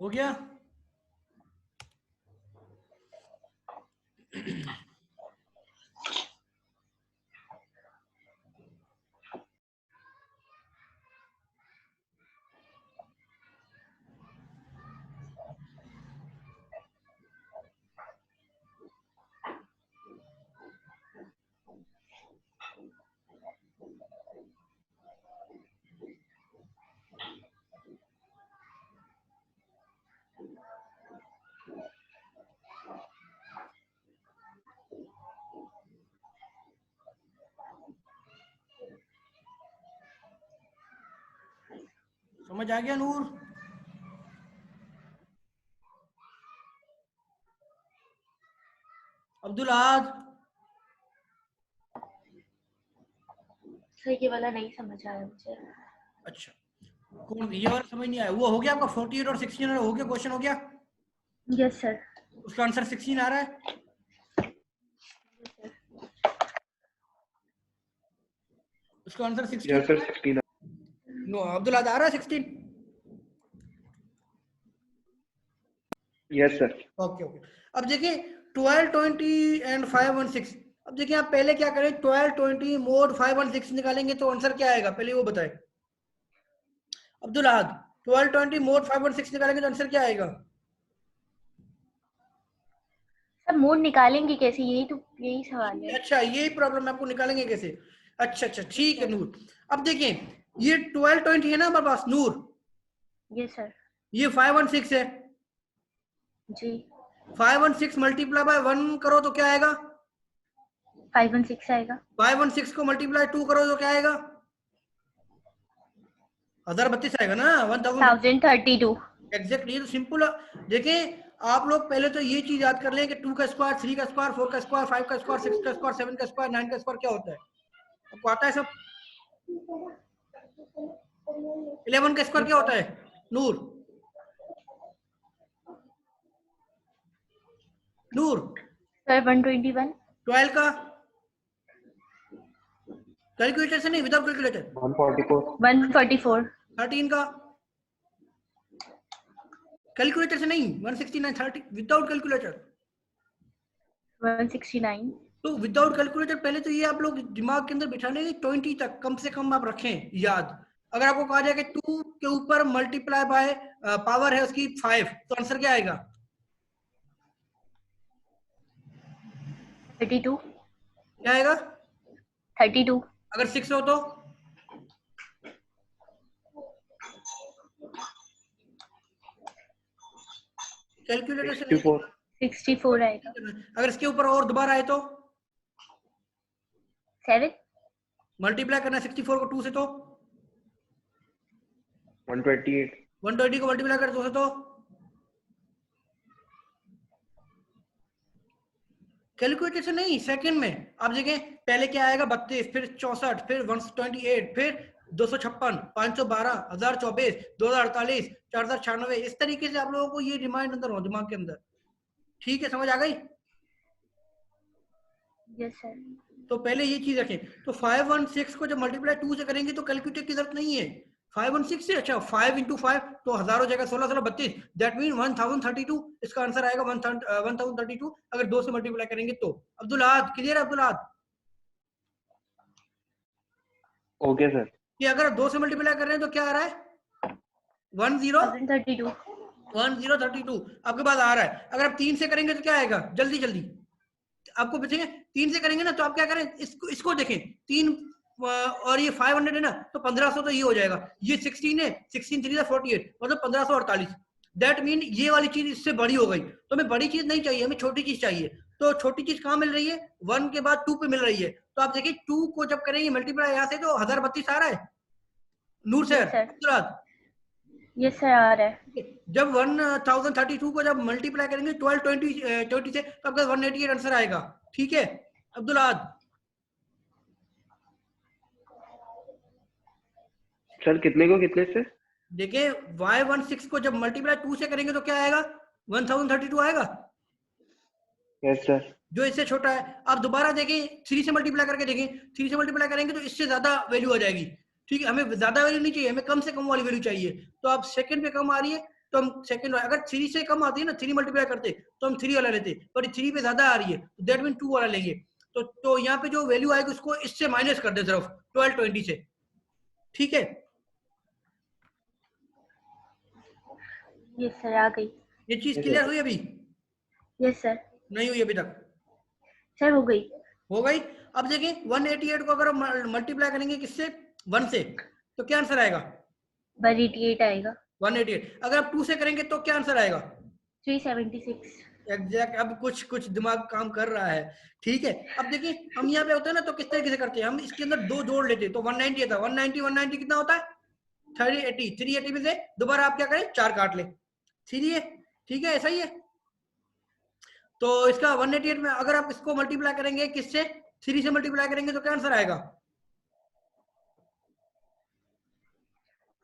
हो गया? समझ आ गया नूर? अब्दुल आज? सर ये वाला नहीं समझ आया मुझे। अच्छा, कौन ये वाला समझ नहीं आया? वो हो गया आपका 48 और 16 हो गया, क्वेश्चन हो गया? Yes sir. उसका आंसर 16 आ रहा है? उसका answer 16? Yes sir, 16. No, Abdul आज आ रहा है 16? Yes sir. Okay okay. अब देखिए 12, 20 एंड 516। अब देखिए आप पहले क्या करें, 12, 20 मोड 516 निकालेंगे तो आंसर क्या आएगा, पहले वो बताए अब्दुल आज। 12, 20 मोड 516 निकालेंगे तो आंसर क्या आएगा? सर मोड निकालेंगे कैसे, यही सवाल है। अच्छा, यही प्रॉब्लम है आपको, निकालेंगे कैसे? अच्छा अच्छा, ठीक है नूर। अब देखिए ये 12, 20 है ना हमारे पास नूर, यस सर। ये 516 है जी। 516 मल्टीप्लाई बाय 1 करो तो क्या आएगा? 516 आएगा। 516 को मल्टीप्लाई 2 करो तो क्या आएगा? 1032 आएगा ना, 1032। एग्जैक्टली। तो सिंपल। देखिए आप लोग पहले तो ये चीज याद कर लें कि 2 का स्क्वायर, 3 का स्क्वायर, 4 का स्क्वायर, 5 का स्क्वायर, 6 का स्क्वायर, 7 का स्क्वायर, 9 का स्क्वायर क्या होता है, आपको आता है सब? 11 का स्क्वायर क्या होता है नूर? नूर सर 121। 12 का कैलकुलेटर से नहीं, विदाउट कैलकुलेटर। 144. 144। 13 का कैलकुलेटर से नहीं, 169, 30 विदाउट कैलकुलेटर। 169। तो विदाउट कैलकुलेटर पहले तो ये आप लोग दिमाग के अंदर बिठाने के 20 तक कम से कम आप रखें याद। अगर आपको कहा जाए कि 2 के ऊपर मल्टीप्लाई बाय पावर है उसकी 5 तो आंसर क्या आएगा? 32। क्या आएगा? 32। अगर 6 हो तो? कैलकुलेटर से नहीं, 64. 64 आएगा। अगर इसके ऊपर और दोबारा आए तो? 7। मल्टीप्लाई करना 64 को 2 से तो? 128. 120 को मल्टीप्लाई कर 2 से तो? कैलकुलेटर से नहीं, सेकंड में। आप देखें पहले क्या आएगा, 32, फिर 64, फिर 128, फिर 256, 512, 1024, 2048, 4096। इस तरीके से आप लोगों को ये रिमाइंड अंदर हो दिमाग के अंदर। ठीक है, समझ आ गई? Yes sir. तो पहले ये चीज रखें। तो 516 को जब मल्टीप्लाई 2 से करेंगे तो कैलकुलेटर की जरूरत नहीं है। 516 से अच्छा 5 into 5 तो 1000 हो जाएगा, 16 16 32, दैट मीन 1032। इसका आंसर आएगा 1032 अगर 2 से मल्टीप्लाई करेंगे तो। अब्दुल आद क्लियर है? अब्दुल आद Okay sir. कि अगर 2 से मल्टीप्लाई कर रहे हैं तो क्या आ रहा है? 1032। 1032 आपके पास आ रहा है। अगर आप 3 से करेंगे तो क्या आएगा? जल्दी जल्दी आपको पूछेंगे 3 से करेंगे ना तो आप क्या करें, इसको देखें। 3 और ये 500 है ना तो 1500 तो ये हो जाएगा। ये 16 है, 16 3 48 मतलब 1548। दैट मीन ये वाली चीज इससे बड़ी हो गई। तो हमें बड़ी चीज नहीं चाहिए, हमें छोटी चीज चाहिए। तो छोटी चीज कहाँ मिल रही है? 1 के बाद 2 पे मिल रही है। तो आप देखिए 2 को जब करेंगे मल्टीप्लाई यहाँ से तो 1032 आ रहा है नूर सर। यस सर आ रहा है। जब 1032 को जब मल्टीप्लाई करेंगे 12, 20 से तो आपका 188 आंसर आएगा। ठीक है अब्दुल आद? सर कितने को कितने से? देखिए y16 को जब मल्टीप्लाई 2 से करेंगे तो क्या आएगा? 1032 आएगा। Yes sir. जो इससे छोटा है। आप दोबारा देखें 3 से मल्टीप्लाई करके देखें, 3 से मल्टीप्लाई करेंगे तो इससे ज्यादा वैल्यू आ जाएगी। ठीक है, हमें ज्यादा वैल्यू नहीं चाहिए, हमें कम से कम वाली वैल्यू चाहिए। तो आप सेकंड पे कम आ रही है तो हम सेकंड, अगर 3 से कम आती है ना, 3 मल्टीप्लाई करते तो हम 3 वाला लेते, पर 3 पे ज्यादा आ रही है तो दैट मीन 2 वाला लेंगे। तो यहाँ पे जो वैल्यू आएगी उसको इससे माइनस कर दे सिर्फ 12 20 से, ठीक है। यस सर, आ गई। ये चीज क्लियर हुई अभी? Yes sir. नहीं हुई अभी तक? सर हो गई। हो गई। अब देखिए 188 को अगर हम मल्टीप्लाई करेंगे किससे, 1 से, तो क्या आंसर आएगा? 188 आएगा। 188। अगर आप 2 से करेंगे तो क्या आंसर आएगा? 376। एग्जैक्ट। अब कुछ दिमाग काम कर रहा है, ठीक है। अब देखिए हम यहाँ पे होते हैं ना, तो किस तरीके से करते हैं, हम इसके अंदर 2 जोड़ लेते हैं, तो 190 था, 190 कितना होता है? 380। 380 में से दोबारा आप क्या करें, 4 काट ले, 3 है, ठीक है, ऐसा ही है। तो इसका 188 में अगर आप इसको मल्टीप्लाई करेंगे किससे, 3 से मल्टीप्लाई करेंगे तो क्या आंसर आएगा?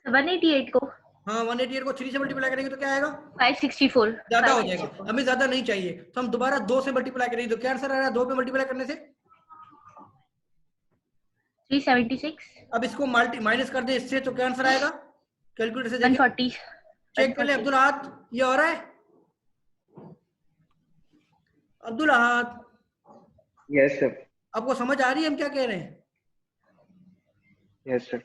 188 को, हाँ 188 को 3 से मल्टीप्लाई करेंगे तो क्या आएगा? 564। ज्यादा हो जाएगा, हमें ज्यादा नहीं चाहिए, तो हम दोबारा 2 से मल्टीप्लाई करेंगे तो क्या आंसर आ रहा है 2 पे मल्टीप्लाई करने से? 376। अब इसको माइनस कर दे इससे तो क्या आंसर आएगा? कैलकुलेटर से देखिए, 140। चेक कर ले अब्दुल अहद, ये हो रहा है अब्दुल अहद? Yes sir. आपको समझ आ रही है हम क्या कह रहे हैं? Yes sir.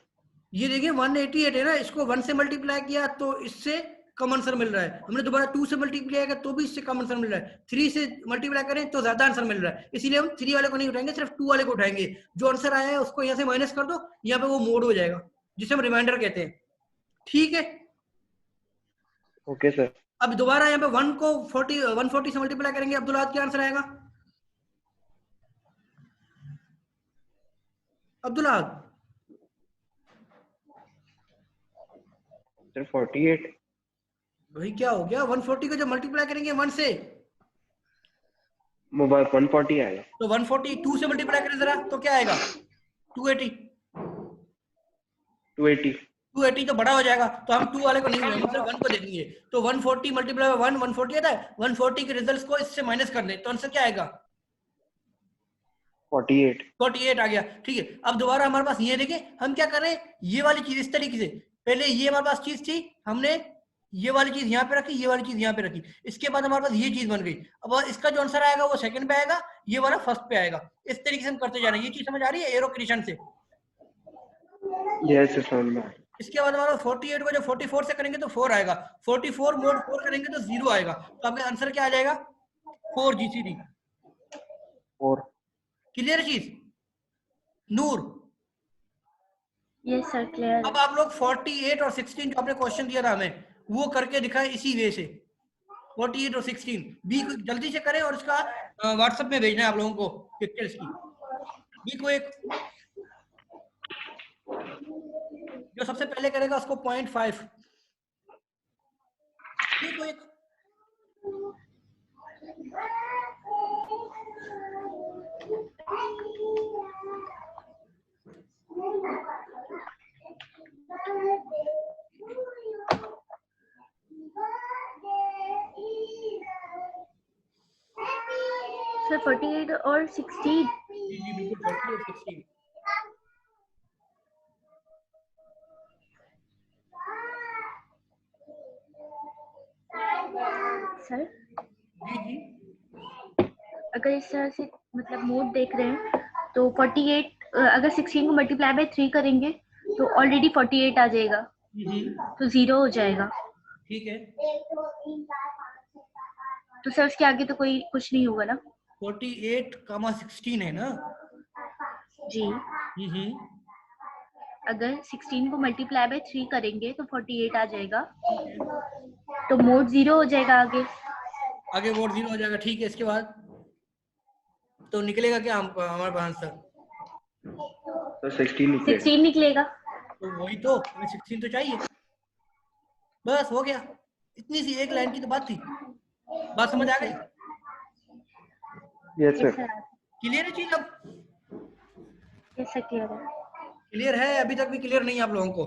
ये देखिए 188 है ना, इसको 1 से मल्टीप्लाई किया तो इससे कम आंसर मिल रहा है, हमने दोबारा 2 से मल्टीप्लाई किया तो भी इससे कम आंसर मिल रहा है, 3 से मल्टीप्लाई करें तो ज्यादा आंसर मिल रहा है, इसीलिए हम 3 वाले को नहीं उठाएंगे, सिर्फ 2 वाले को उठाएंगे। जो आंसर आया है उसको यहाँ से माइनस कर दो, यहाँ पे वो मोड हो जाएगा, जिसे हम रिमाइंडर कहते हैं, ठीक है। Okay sir. अब दोबारा यहाँ पे 1 को 140 से मल्टीप्लाई करेंगे, अब्दुल अहद क्या आंसर आएगा? अब्दुल अहद सर 48। भाई क्या हो गया, 140 को जब मल्टीप्लाई करेंगे 1 से मोबाइल 140 आया। तो 140 2 से मल्टीप्लाई करें जरा तो क्या आएगा? 280। 280 तो बड़ा हो जाएगा, तो हम 2 वाले को नहीं लेंगे, हम सिर्फ 1 को देखेंगे। तो 140 मल्टीप्लाई बाय 1 140 आता है, 140 के रिजल्ट्स को इससे माइनस कर दें तो आंसर क्या आएगा? 48 आ गया, ठीक है। अब दोबारा हमारे पास ये देखिए, हम क्या करें, ये वाली चीज इस तरीके से, पहले ये हमारे पास चीज थी, हमने ये वाली चीज यहाँ पे रखी, ये वाली चीज यहाँ पे रखी, इसके बाद हमारे पास ये चीज बन गई। अब इसका जो आंसर आएगा वो सेकंड पे आएगा, ये वाला फर्स्ट पे आएगा, इस तरीके से हम करते जा रहे हैं। ये चीज समझ आ रही है एरो क्रिएशन से? यस समझ में। इसके बाद हमारा 48 को जो 44 से करेंगे तो 4 आएगा, 44 मोड 4 करेंगे तो 0 आएगा, तो आपका आंसर क्या आ जाएगा? 4 GCD। 4। क्लियर चीज? नूर? Yes sir, clear. अब आप लोग 48 और 16 जो आपने क्वेश्चन दिया था हमें, वो करके दिखाएं इसी वे से। 48 और 16 बी को जल्दी से करें और इसका व्हाट्सएप में भेजना है आप लोगों को पिक्चर्स की। बी को एक, जो सबसे पहले करेगा उसको 0.5। बी को एक, सर 48 और 16। जी बिल्कुल 48 और 16। सर जी जी, अगर इस तरह से मतलब मोड देख रहे हैं तो 48, अगर 16 को मल्टीप्लाई बाय 3 करेंगे तो ऑलरेडी 48 आ जाएगा, तो 0 हो जाएगा। ठीक है। तो सर उसके आगे तो कोई कुछ नहीं होगा ना? 48, 16 है ना? जी। अगर 16 को मल्टीप्लाई बाय 3 करेंगे तो 48 आ जाएगा, तो मोड 0 हो जाएगा आगे मोड 0 हो जाएगा, ठीक है। इसके बाद तो निकलेगा क्या हमारे पास आंसर? तो 16 निकलेगा। तो वही तो, हमें 16 तो चाहिए, बस हो गया। इतनी सी एक लाइन की तो बात थी, बात समझ आ गई? Yes sir. क्लियर है चीज? अब यस सर, क्लियर है। क्लियर है? अभी तक भी क्लियर नहीं है आप लोगों को?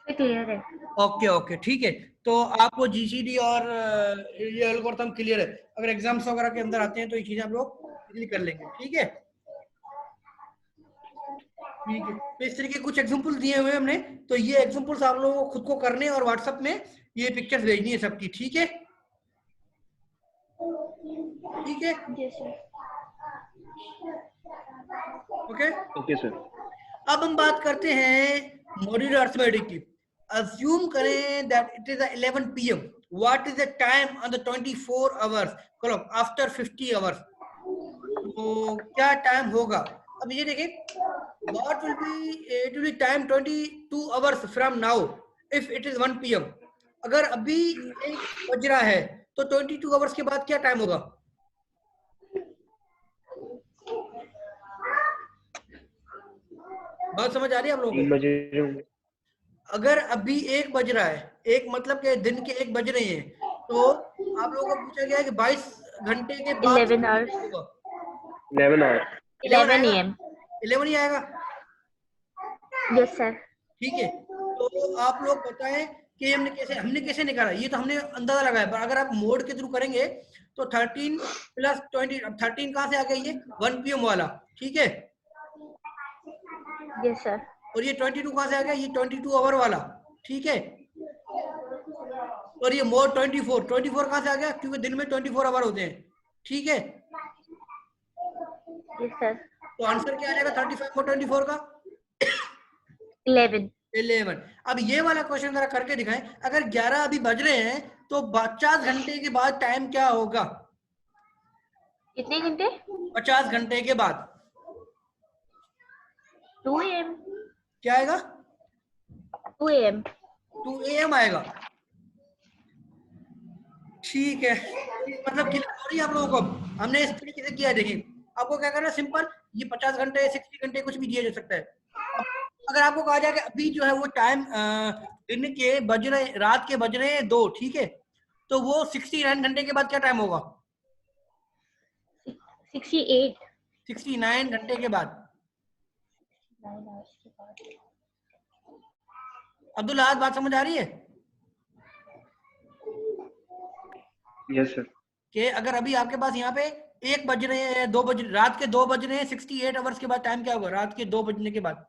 क्लियर है। ओके ओके, ठीक है। तो आपको जीसीडी और ये एल्गोरिथम क्लियर है, अगर एग्जाम्स वगैरह के अंदर आते हैं तो ये चीजें आप लोग इजीली कर लेंगे, ठीक है? ठीक है, तो इस तरीके के कुछ एग्जांपल दिए हुए हमने, तो ये एग्जांपल्स आप लोगों को खुद को करने और व्हाट्सएप में ये पिक्चर्स भेजनी है सबकी, ठीक है? ठीक है, ओके ओके सर। अब हम बात करते हैं मॉड्यूलर अर्थमेटिक की। अज्यूम करें that it is 11 PM, what is the time on the 24 hours clock after 50 hours? तो क्या टाइम होगा? अब ये देखिए, what will be, it will be time 22 hours from now if it is 1 PM। अगर अभी 1 बज रहा है तो 22 आवर्स के बाद क्या टाइम होगा? बात समझ आ रही है आप लोगों 3 को? बजे होंगे। अगर अभी 1 बज रहा है, 1 मतलब के दिन के 1 बज रहे हैं, तो आप लोगों को पूछा गया है कि 22 घंटे के बाद 11 hours, होगा। 11 आवर्स। 11 AM। 11 ही आएगा, यस सर। ठीक है? तो आप लोग बताएं कि हमने कैसे निकाला? ये तो हमने अंदाजा लगाया, पर अगर आप मोड के थ्रू करेंगे तो 13 + 20, अब 13 कहाँ से आ गया? ये 1 PM वाला, ठीक है? Yes sir. और ये 22 कहाँ से आ गया? ये 22 आवर वाला, ठीक है? और ये मोड 24 कहाँ से आ गया? क्योंकि दिन में 24 आवर होते हैं, ठीक है? Yes sir. तो आंसर क्या आ जाएगा 35 और 24 का? 11। अब ये वाला क्वेश्चन जरा करके दिखाएं। अगर 11 अभी बज रहे हैं तो 50 घंटे के बाद टाइम क्या होगा? कितने घंटे? 50 घंटे के बाद 2 AM। क्या आएगा? 2 AM। 2 AM आएगा, ठीक है? मतलब क्लियर हो रही है आप लोगों को? हमने इस तरीके से किया है। देखिए, आपको क्या करना है, सिंपल, ये 50 घंटे 60 घंटे कुछ भी दिया जा सकता है। अगर आपको कहा जाए कि अभी जो है वो टाइम दिन के बज रहे, रात के बज रहे हैं 2, ठीक है? तो वो 69 घंटे के बाद क्या टाइम होगा? 68। 69 घंटे के बाद। 9 hours के बाद। अब्दुल आज बात समझ आ रही है? Yes sir. कि अगर अभी आपके पास यहाँ पे 1 बज रहे हैं, 2 बज, रात के 2 बज रहे हैं, 68 आवर्स के बाद टाइम क्या होगा? रात के 2 बजने के बाद।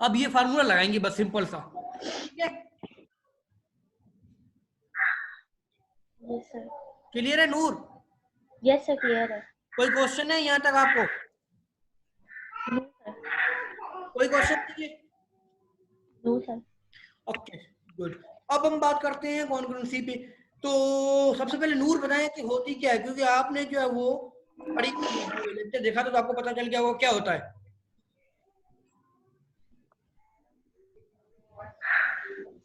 अब ये फार्मूला लगाएंगे बस, सिंपल सा, ठीक है? Yes sir. क्लियर है नूर? यस सर, क्लियर है। कोई क्वेश्चन है यहाँ तक आपको? No sir. कोई क्वेश्चन नहीं है? No sir. Okay good. अब हम बात करते हैं कॉन्ग्रुएंसी पे। तो सबसे पहले नूर बताएं कि होती क्या है, क्योंकि आपने जो है वो पढ़ी लेक्चर देखा तो आपको पता चल गया वो क्या होता है।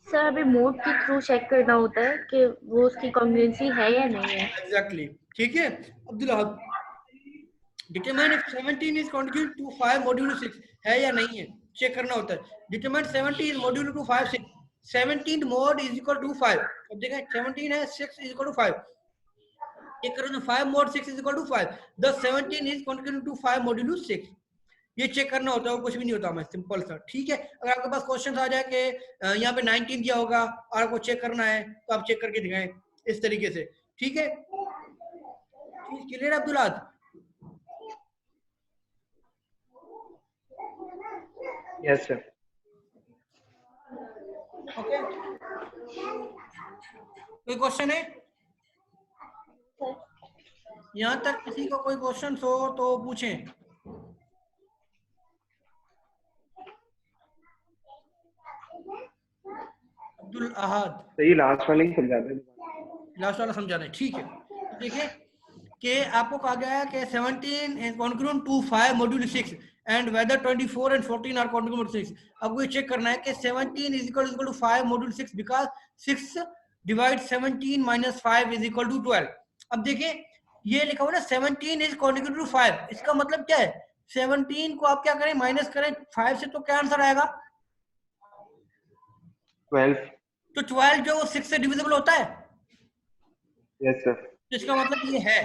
सर अभी मोड के थ्रू चेक करना होता है कि वो उसकी कॉन्ग्रुएंसी है या नहीं है। एग्जैक्टली, ठीक है Abdullah? Determine if 17 is congruent to 5 modulo 6 है या नहीं है, चेक करना होता है। Determine 70 is modulo to 5 6, 17 mod is equal to 5। अब देखें 17 है, 6 इज इक्वल टू 5, चेक करो ना, 5 mod 6 is equal to 5, thus 17 is congruent to 5 modulo 6। ये चेक करना होता है और कुछ भी नहीं होता हमें, सिंपल सा, ठीक है? अगर आपके पास क्वेश्चन आ जाए कि यहाँ पे 19 दिया होगा और आपको चेक करना है तो आप चेक करके दिखाएं इस तरीके से, ठीक है? क्लियर है अब्दुल्ला? Yes sir. ओके, कोई क्वेश्चन है यहाँ तक? किसी को कोई क्वेश्चन हो तो पूछें। अब्दुल अहद, सही, लास्ट वाले ही समझा दें। लास्ट वाला समझा दें, ठीक है? तो देखिए कि आपको कहा गया है कि 17 is congruent to 5 modulo 6 and whether 24 and 14 are congruent to 6। आपको ये चेक करना है कि 17 is equal to 5 modulo 6 because 6 divide 17 minus 5 is equal to 12। अब देखिए ये लिखा हुआ ना 17 is congruent to 5, इसका मतलब क्या है? 17 को आप क्या करें, माइनस करें 5 से, तो क्या आंसर आएगा? 12। तो 12 जो 6 से डिविजिबल होता है। Yes sir. तो इसका मतलब ये है,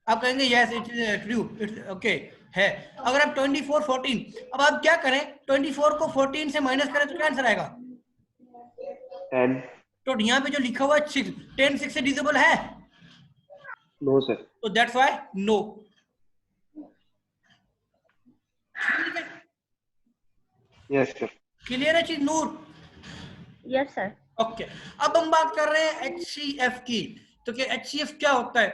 आप कहेंगे yes it is true, it's okay है। अगर आप 24 14, अब आप क्या करें, 24 को 14 से माइनस करें तो क्या आंसर आएगा? 10। तो यहाँ पे जो लिखा हुआ है 6, 10 6 से डिविजिबल है? No sir. तो दैट्स व्हाई नो। ठीक है, यस सर। क्लियर है चीज नूर? Yes sir. ओके, अब हम बात कर रहे हैं HCF की। तो क्या HCF क्या होता है?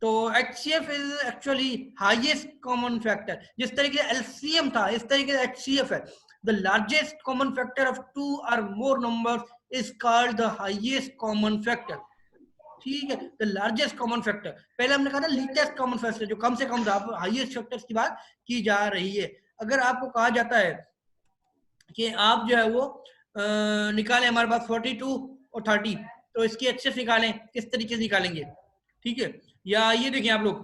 तो HCF is actually highest common factor. जिस तरीके से LCM था, इस तरीके से HCF है। The largest common factor of 2 और मोर numbers is called the highest common factor. ठीक है, द लार्जेस्ट कॉमन फैक्टर। पहले हमने कहा था लीस्टेस्ट कॉमन फैक्टर, जो कम से कम था। अब हाईएस्ट फैक्टर्स की बात की जा रही है। अगर आपको कहा जाता है कि आप जो है वो निकालें, हमारे पास 42 और 30, तो इसकी HCF निकालें, किस तरीके से निकालेंगे? ठीक है, या ये देखिए आप लोग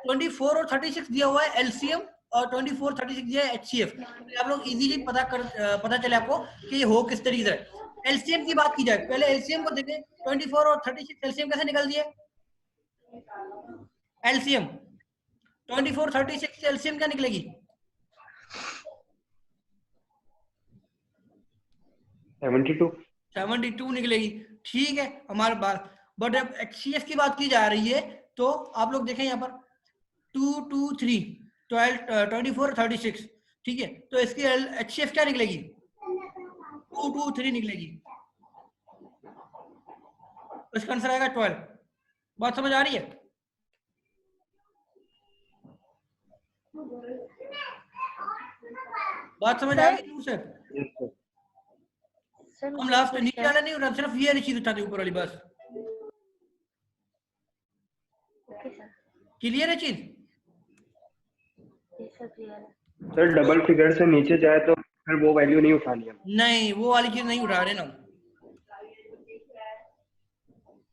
24 और 36 दिया हुआ है LCM, और 24 36 दिया है HCF। तो आप लोग इजीली पता चले आपको कि ये हो किस तरीके से। LCM की बात की जाए, पहले LCM को देखें। 24 और 36 LCM कैसे निकल दिए? LCM 24 36 LCM क्या निकलेगी? 72 निकलेगी। ठीक है हमारे पास। बट अब HCF की बात की जा रही है, तो आप लोग देखें यहाँ पर 2 2 3 12 24 36। ठीक है, तो इसकी HCF क्या निकलेगी? 2 2 3 निकलेगी। इसका आंसर आएगा 12। बात समझ आ रही है? बात समझ आ रही है सर? हम लास्ट नीचे वाला नहीं उठा, सिर्फ ये वाली चीज उठाते ऊपर वाली, बस। क्लियर है चीज? सर डबल फिगर से नीचे जाए तो फिर वो वैल्यू नहीं उठानी है? नहीं, वो वाली चीज नहीं उठा रहे ना।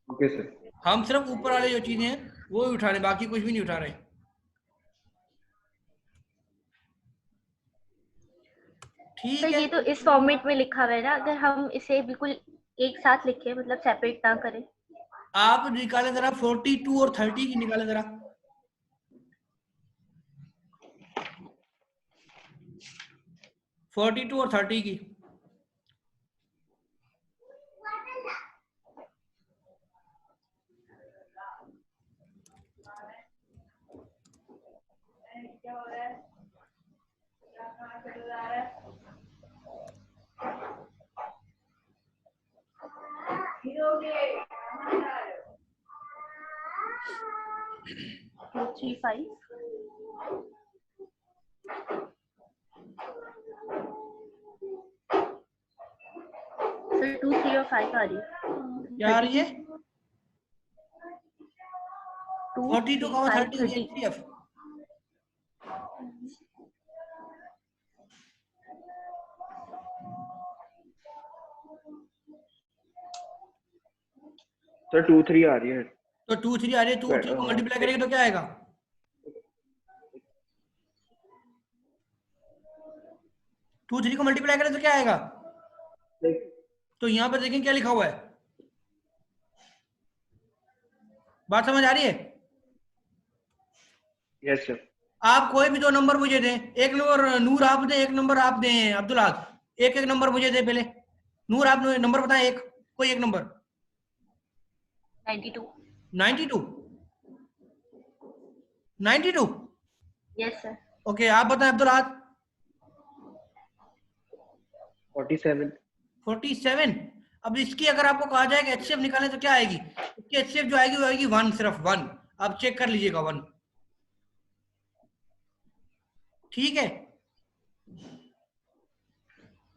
Okay sir. हम सिर्फ ऊपर वाले जो चीजें हैं वो ही उठा रहे, बाकी कुछ भी नहीं उठा रहे। ठीक है, ये तो इस फॉर्मेट में लिखा हुआ है ना, अगर हम इसे बिल्कुल एक साथ लिखें, मतलब सेपरेट ना करें। आप निकालें जरा 42 और 30 की निकालें जरा। 42 और 30 की। थ्री फाइव सर 2 3 और 5 आ रही है। क्या आ रही है? 42 और 30 HCF। सर 2 3 आ रही है। तो 2 3 आ रही है, 2 3 को मल्टीप्लाई करेंगे तो क्या आएगा? 2 3 को मल्टीप्लाई करें तो क्या आएगा? तो यहाँ पर देखें क्या लिखा हुआ है। बात समझ आ रही है? Yes sir. आप कोई भी दो नंबर मुझे दें। एक नंबर नूर आप दें, एक नंबर आप दें अब्दुल आज। एक एक नंबर मुझे दे पहले। नूर आप नंबर बताएं, एक कोई एक नंबर। 92 92 92। Yes sir. ओके, आप बताएं अब्दुल आज। 47 47। अब इसकी अगर आपको कहा जाए कि HCF निकालें तो क्या आएगी? इसकी HCF जो आएगी वो आएगी 1, सिर्फ 1। आप चेक कर लीजिएगा 1। ठीक है।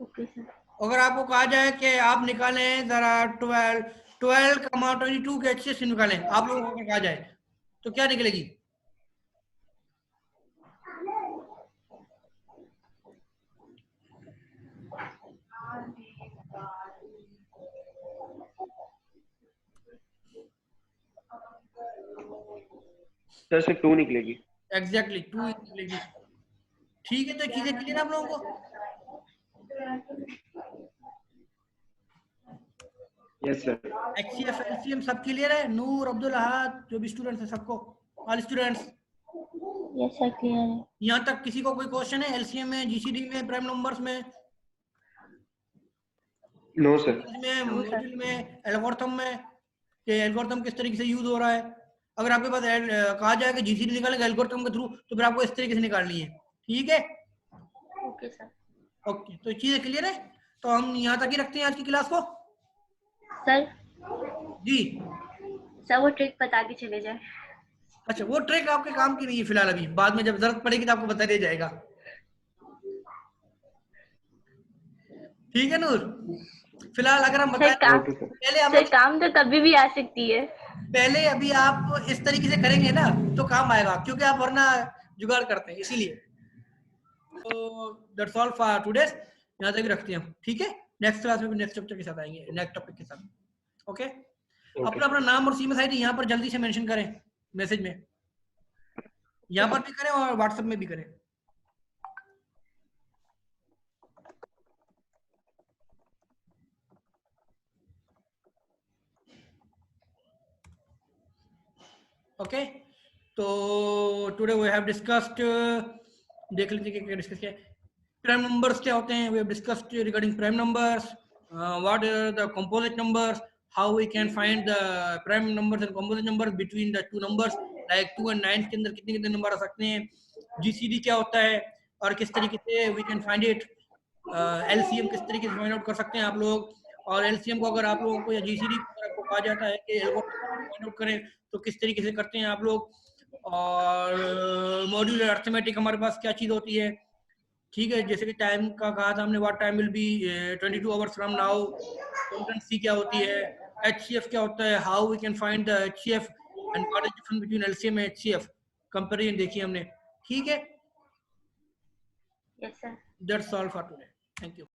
Okay sir. अगर आपको कहा जाए कि आप निकालें जरा 12 22 के HCF निकालें, आप लोगों को अगर कहा जाए तो क्या निकलेगी? सर सिर्फ 2 निकलेगी। एग्जैक्टली 2 निकलेगी। ठीक है, तो चीजें क्लियर है आप लोगों को? Yes sir. HCF LCM सब क्लियर है? नूर, अब्दुल अहाद, जो भी स्टूडेंट्स हैं सबको, all students? Yes sir clear है। यहाँ तक किसी को कोई क्वेश्चन है LCM में, GCD में, प्राइम नंबर्स में? No sir. में, मॉड्यूल में, एल्गोरिथम में, कि एल्गोरिथम किस तरीके से यूज हो रहा है? अगर आपके पास कहा जाए कि GCD निकालेंगे एल्गोरिथम के थ्रू, तो फिर आपको इस तरीके से निकालनी है। ठीक है? Okay sir. ओके, तो चीजें क्लियर है? तो हम यहाँ तक ही रखते हैं आज की क्लास को। सर जी सर वो ट्रिक बता के चले जाए। अच्छा, वो ट्रिक आपके काम की नहीं है फिलहाल, अभी बाद में जब जरूरत पड़ेगी तो आपको बता दिया जाएगा। ठीक है नूर, फिलहाल अगर हम बताएं पहले हम सर काम तो कभी भी आ सकती है। पहले अभी आप इस तरीके से करेंगे ना तो काम आएगा, क्योंकि आप वरना जुगाड़ करते हैं इसीलिए। तो दैट्स ऑल फॉर टुडे, यहाँ तक रखते हैं हम। ठीक है, नेक्स्ट क्लास में नेक्स्ट चैप्टर के साथ आएंगे, नेक्स्ट टॉपिक के साथ। ओके, अपना अपना नाम और सीएमएस आईडी यहाँ पर जल्दी से मेंशन करें मैसेज में, यहाँ पर भी करें और व्हाट्सएप में भी करें। ओके, तो टुडे वी हैव डिस्कस्ड, देख लीजिए क्या डिस्कस किया। प्राइम नंबर्स क्या होते हैं, we have discussed regarding prime numbers, what are the composite numbers, how we can find the prime numbers and composite numbers between the two numbers, like 2 और 9 के अंदर कितने कितने नंबर आ सकते हैं, जीसीडी क्या होता है और किस तरीके से we can find it, LCM किस तरीके से फाइंड आउट कर सकते हैं आप लोग, और एलसीएम को अगर आप लोगों को या जीसीडी को आपको कहा जाता है कि फाइंड आउट करें तो किस तरीके से करते हैं आप लोग, और मॉड्यूलर अर्थमेटिक हमारे पास क्या चीज होती है। ठीक है, जैसे कि टाइम का कहा था हमने, what time will be 22 hours from now, concurrency क्या होती है, एचसीएफ क्या होता है, how we can find the HCF and what is difference between LCM and HCF, comparison देखी हमने। ठीक है, yes sir, that's all for today, thank you.